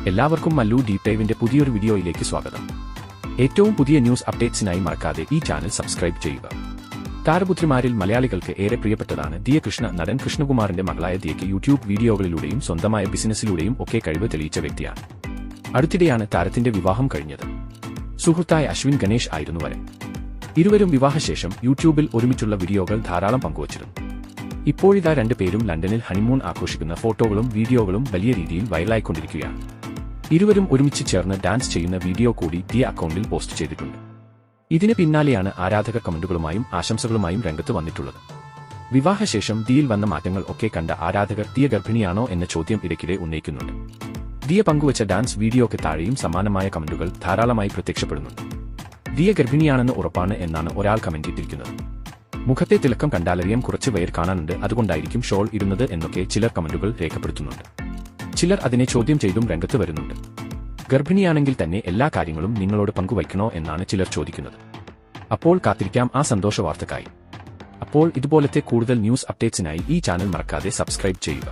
എല്ലാവർക്കും മല്ലു ഡീപ് ഡൈവിന്റെ പുതിയൊരു വീഡിയോയിലേക്ക് സ്വാഗതം. ഏറ്റവും പുതിയ ന്യൂസ് അപ്ഡേറ്റ്സിനായി മറക്കാതെ ഈ ചാനൽ സബ്സ്ക്രൈബ് ചെയ്യുക. താരപുത്രിമാരിൽ മലയാളികൾക്ക് ഏറെ പ്രിയപ്പെട്ടതാണ് ദിയ കൃഷ്ണ. നടൻ കൃഷ്ണകുമാറിന്റെ മകളായ ദിയയ്ക്ക് യൂട്യൂബ് വീഡിയോകളിലൂടെയും സ്വന്തമായ ബിസിനസ്സിലൂടെയും ഒക്കെ കഴിവ് തെളിയിച്ച വ്യക്തിയാണ്. അടുത്തിടെയാണ് താരത്തിന്റെ വിവാഹം കഴിഞ്ഞത്. സുഹൃത്തായ അശ്വിൻ ഗണേഷ് ആയിരുന്നു വരൻ. ഇരുവരും വിവാഹശേഷം യൂട്യൂബിൽ ഒരുമിച്ചുള്ള വീഡിയോകൾ ധാരാളം പങ്കുവച്ചിരുന്നു. ഇപ്പോഴിതാ രണ്ടുപേരും ലണ്ടനിൽ ഹണിമൂൺ ആഘോഷിക്കുന്ന ഫോട്ടോകളും വീഡിയോകളും വലിയ രീതിയിൽ വൈറലായിക്കൊണ്ടിരിക്കുകയാണ്. ഇരുവരും ഒരുമിച്ച് ചേർന്ന് ഡാൻസ് ചെയ്യുന്ന വീഡിയോ കൂടി ദിയ അക്കൗണ്ടിൽ പോസ്റ്റ് ചെയ്തിട്ടുണ്ട്. ഇതിന് പിന്നാലെയാണ് ആരാധക കമന്റുകളുമായും ആശംസകളുമായും രംഗത്ത് വന്നിട്ടുള്ളത്. വിവാഹശേഷം ദിയയിൽ വന്ന മാറ്റങ്ങൾ ഒക്കെ കണ്ട ആരാധകർ ദിയ ഗർഭിണിയാണോ എന്ന ചോദ്യം ഇടയ്ക്കിടെ ഉന്നയിക്കുന്നുണ്ട്. ദിയ പങ്കുവച്ച ഡാൻസ് വീഡിയോയ്ക്ക് താഴെയും സമാനമായ കമന്റുകൾ ധാരാളമായി പ്രത്യക്ഷപ്പെടുന്നുണ്ട്. ദിയ ഗർഭിണിയാണെന്ന് ഉറപ്പാണ് എന്നാണ് ഒരാൾ കമന്റ് ഇട്ടിരിക്കുന്നത്. മുഖത്തെ തിളക്കം കണ്ടാലറിയാം കുറച്ച് വയർ കാണാനുണ്ട്, അതുകൊണ്ടായിരിക്കും ഷോൾ ഇടുന്നത് എന്നൊക്കെ ചിലർ കമന്റുകൾ രേഖപ്പെടുത്തുന്നുണ്ട്. ചിലർ അതിനെ ചോദ്യം ചെയ്തും രംഗത്ത് വരുന്നുണ്ട്. ഗർഭിണിയാണെങ്കിൽ തന്നെ എല്ലാ കാര്യങ്ങളും നിങ്ങളോട് പങ്കുവയ്ക്കണോ എന്നാണ് ചിലർ ചോദിക്കുന്നത്. അപ്പോൾ കാത്തിരിക്കാം ആ സന്തോഷ വാർത്തക്കായി. അപ്പോൾ ഇതുപോലത്തെ കൂടുതൽ ന്യൂസ് അപ്ഡേറ്റ്സിനായി ഈ ചാനൽ മറക്കാതെ സബ്സ്ക്രൈബ് ചെയ്യുക.